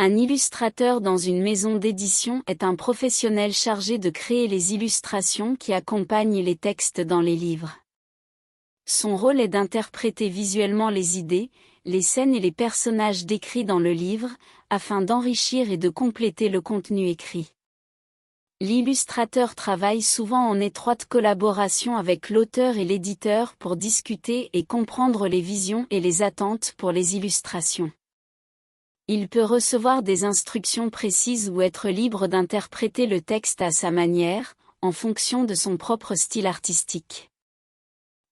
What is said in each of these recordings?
Un illustrateur dans une maison d'édition est un professionnel chargé de créer les illustrations qui accompagnent les textes dans les livres. Son rôle est d'interpréter visuellement les idées, les scènes et les personnages décrits dans le livre, afin d'enrichir et de compléter le contenu écrit. L'illustrateur travaille souvent en étroite collaboration avec l'auteur et l'éditeur pour discuter et comprendre les visions et les attentes pour les illustrations. Il peut recevoir des instructions précises ou être libre d'interpréter le texte à sa manière, en fonction de son propre style artistique.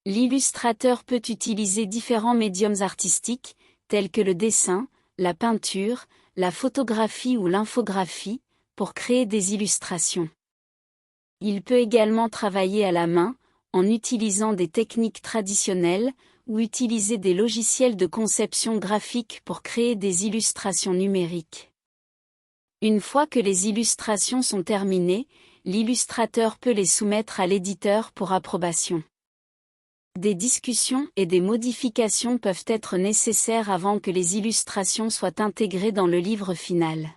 L'illustrateur peut utiliser différents médiums artistiques, tels que le dessin, la peinture, la photographie ou l'infographie, pour créer des illustrations. Il peut également travailler à la main, en utilisant des techniques traditionnelles, ou utiliser des logiciels de conception graphique pour créer des illustrations numériques. Une fois que les illustrations sont terminées, l'illustrateur peut les soumettre à l'éditeur pour approbation. Des discussions et des modifications peuvent être nécessaires avant que les illustrations soient intégrées dans le livre final.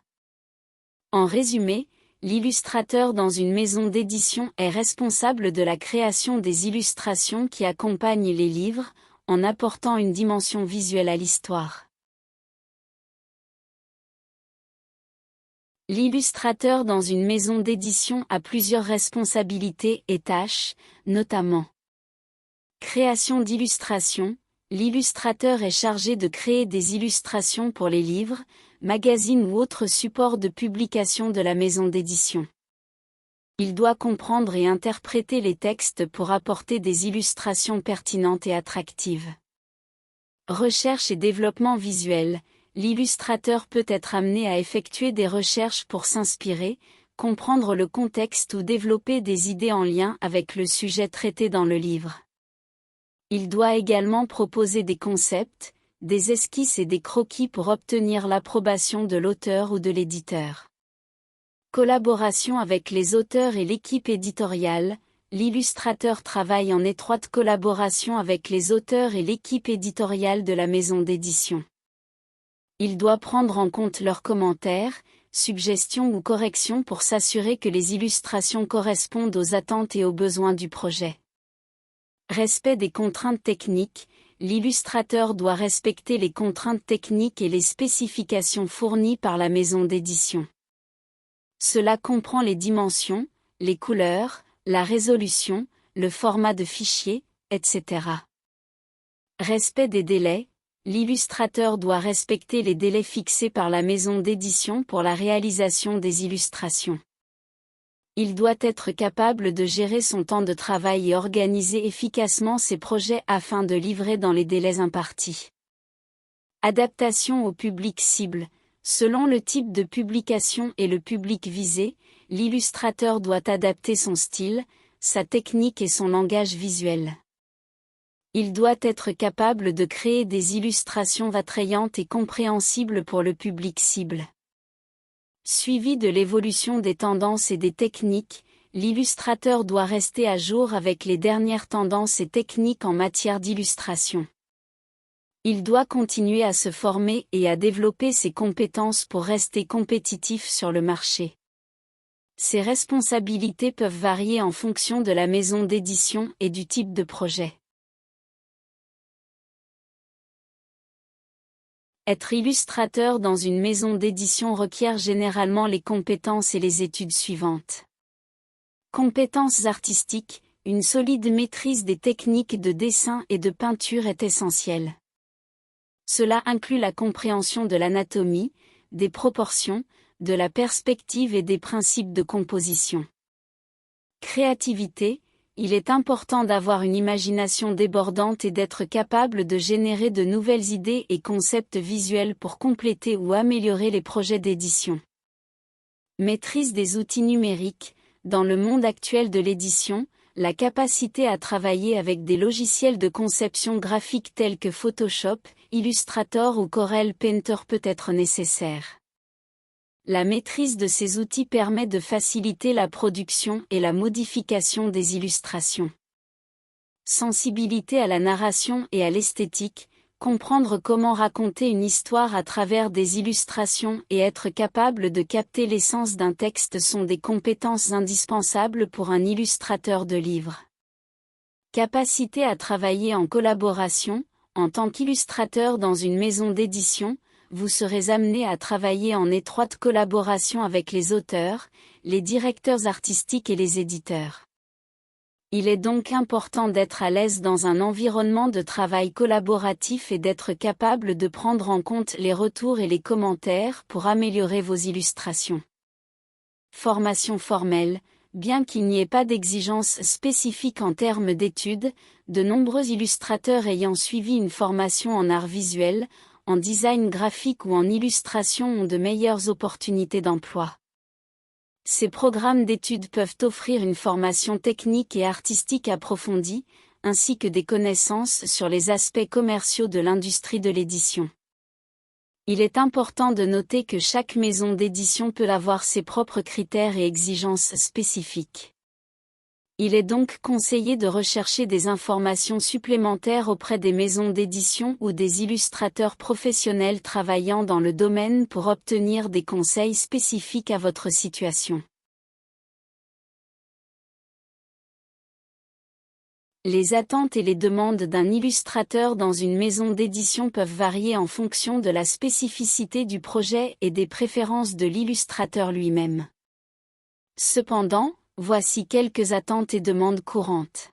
En résumé, l'illustrateur dans une maison d'édition est responsable de la création des illustrations qui accompagnent les livres, en apportant une dimension visuelle à l'histoire. L'illustrateur dans une maison d'édition a plusieurs responsabilités et tâches, notamment création d'illustrations. L'illustrateur est chargé de créer des illustrations pour les livres, magazines ou autres supports de publication de la maison d'édition. Il doit comprendre et interpréter les textes pour apporter des illustrations pertinentes et attractives. Recherche et développement visuel. L'illustrateur peut être amené à effectuer des recherches pour s'inspirer, comprendre le contexte ou développer des idées en lien avec le sujet traité dans le livre. Il doit également proposer des concepts, des esquisses et des croquis pour obtenir l'approbation de l'auteur ou de l'éditeur. Collaboration avec les auteurs et l'équipe éditoriale. L'illustrateur travaille en étroite collaboration avec les auteurs et l'équipe éditoriale de la maison d'édition. Il doit prendre en compte leurs commentaires, suggestions ou corrections pour s'assurer que les illustrations correspondent aux attentes et aux besoins du projet. Respect des contraintes techniques. L'illustrateur doit respecter les contraintes techniques et les spécifications fournies par la maison d'édition. Cela comprend les dimensions, les couleurs, la résolution, le format de fichier, etc. Respect des délais. L'illustrateur doit respecter les délais fixés par la maison d'édition pour la réalisation des illustrations. Il doit être capable de gérer son temps de travail et organiser efficacement ses projets afin de livrer dans les délais impartis. Adaptation au public cible. Selon le type de publication et le public visé, l'illustrateur doit adapter son style, sa technique et son langage visuel. Il doit être capable de créer des illustrations attrayantes et compréhensibles pour le public cible. Suivi de l'évolution des tendances et des techniques, l'illustrateur doit rester à jour avec les dernières tendances et techniques en matière d'illustration. Il doit continuer à se former et à développer ses compétences pour rester compétitif sur le marché. Ses responsabilités peuvent varier en fonction de la maison d'édition et du type de projet. Être illustrateur dans une maison d'édition requiert généralement les compétences et les études suivantes. Compétences artistiques. Une solide maîtrise des techniques de dessin et de peinture est essentielle. Cela inclut la compréhension de l'anatomie, des proportions, de la perspective et des principes de composition. Créativité. Il est important d'avoir une imagination débordante et d'être capable de générer de nouvelles idées et concepts visuels pour compléter ou améliorer les projets d'édition. Maîtrise des outils numériques. Dans le monde actuel de l'édition, la capacité à travailler avec des logiciels de conception graphique tels que Photoshop, Illustrator ou Corel Painter peut être nécessaire. La maîtrise de ces outils permet de faciliter la production et la modification des illustrations. Sensibilité à la narration et à l'esthétique. Comprendre comment raconter une histoire à travers des illustrations et être capable de capter l'essence d'un texte sont des compétences indispensables pour un illustrateur de livres. Capacité à travailler en collaboration. En tant qu'illustrateur dans une maison d'édition, vous serez amené à travailler en étroite collaboration avec les auteurs, les directeurs artistiques et les éditeurs. Il est donc important d'être à l'aise dans un environnement de travail collaboratif et d'être capable de prendre en compte les retours et les commentaires pour améliorer vos illustrations. Formation formelle. Bien qu'il n'y ait pas d'exigence spécifique en termes d'études, de nombreux illustrateurs ayant suivi une formation en art visuel, en design graphique ou en illustration ont de meilleures opportunités d'emploi. Ces programmes d'études peuvent offrir une formation technique et artistique approfondie, ainsi que des connaissances sur les aspects commerciaux de l'industrie de l'édition. Il est important de noter que chaque maison d'édition peut avoir ses propres critères et exigences spécifiques. Il est donc conseillé de rechercher des informations supplémentaires auprès des maisons d'édition ou des illustrateurs professionnels travaillant dans le domaine pour obtenir des conseils spécifiques à votre situation. Les attentes et les demandes d'un illustrateur dans une maison d'édition peuvent varier en fonction de la spécificité du projet et des préférences de l'illustrateur lui-même. Cependant, voici quelques attentes et demandes courantes.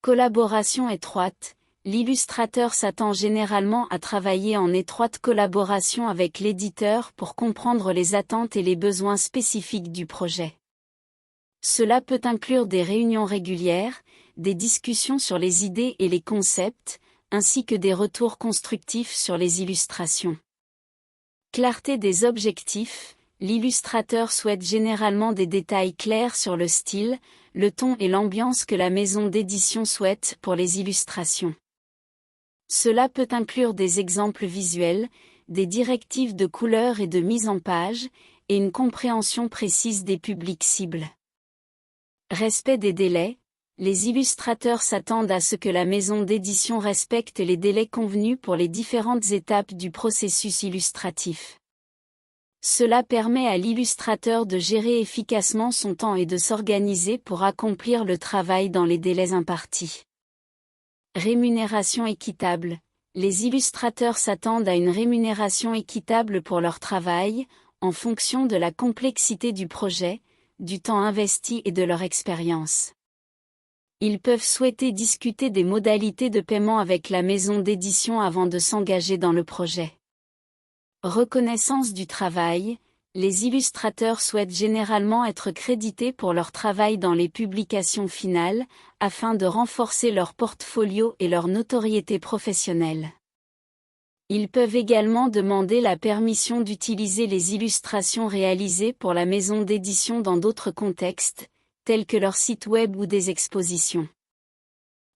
Collaboration étroite. L'illustrateur s'attend généralement à travailler en étroite collaboration avec l'éditeur pour comprendre les attentes et les besoins spécifiques du projet. Cela peut inclure des réunions régulières, des discussions sur les idées et les concepts, ainsi que des retours constructifs sur les illustrations. Clarté des objectifs. L'illustrateur souhaite généralement des détails clairs sur le style, le ton et l'ambiance que la maison d'édition souhaite pour les illustrations. Cela peut inclure des exemples visuels, des directives de couleur et de mise en page, et une compréhension précise des publics cibles. Respect des délais. Les illustrateurs s'attendent à ce que la maison d'édition respecte les délais convenus pour les différentes étapes du processus illustratif. Cela permet à l'illustrateur de gérer efficacement son temps et de s'organiser pour accomplir le travail dans les délais impartis. Rémunération équitable. Les illustrateurs s'attendent à une rémunération équitable pour leur travail, en fonction de la complexité du projet, du temps investi et de leur expérience. Ils peuvent souhaiter discuter des modalités de paiement avec la maison d'édition avant de s'engager dans le projet. Reconnaissance du travail. Les illustrateurs souhaitent généralement être crédités pour leur travail dans les publications finales, afin de renforcer leur portfolio et leur notoriété professionnelle. Ils peuvent également demander la permission d'utiliser les illustrations réalisées pour la maison d'édition dans d'autres contextes, tels que leur site web ou des expositions.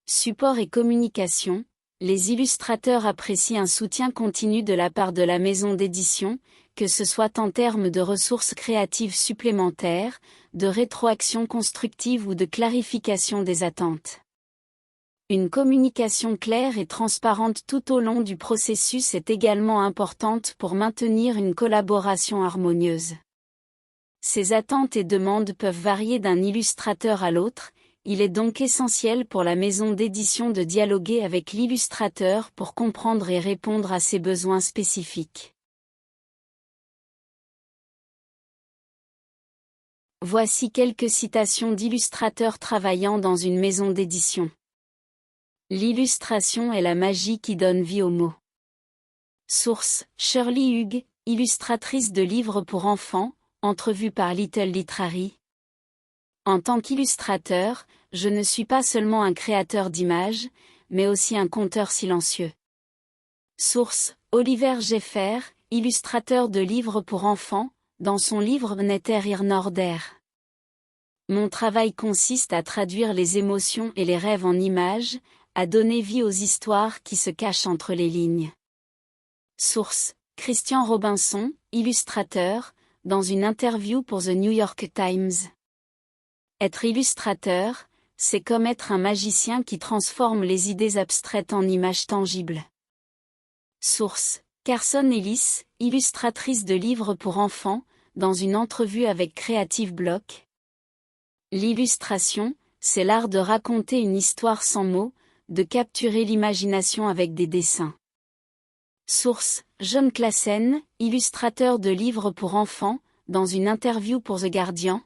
Support et communication. Les illustrateurs apprécient un soutien continu de la part de la maison d'édition, que ce soit en termes de ressources créatives supplémentaires, de rétroaction constructive ou de clarification des attentes. Une communication claire et transparente tout au long du processus est également importante pour maintenir une collaboration harmonieuse. Ces attentes et demandes peuvent varier d'un illustrateur à l'autre. Il est donc essentiel pour la maison d'édition de dialoguer avec l'illustrateur pour comprendre et répondre à ses besoins spécifiques. Voici quelques citations d'illustrateurs travaillant dans une maison d'édition. L'illustration est la magie qui donne vie aux mots. Source: Shirley Hughes, illustratrice de livres pour enfants, entrevue par Little Literary. En tant qu'illustrateur, je ne suis pas seulement un créateur d'images, mais aussi un conteur silencieux. Source: Oliver Jeffer, illustrateur de livres pour enfants, dans son livre Netter ir Norder. Mon travail consiste à traduire les émotions et les rêves en images, à donner vie aux histoires qui se cachent entre les lignes. Source: Christian Robinson, illustrateur, dans une interview pour The New York Times. Être illustrateur, c'est comme être un magicien qui transforme les idées abstraites en images tangibles. Source: Carson Ellis, illustratrice de livres pour enfants, dans une entrevue avec Creative Block. L'illustration, c'est l'art de raconter une histoire sans mots, de capturer l'imagination avec des dessins. Source: John Classen, illustrateur de livres pour enfants, dans une interview pour The Guardian.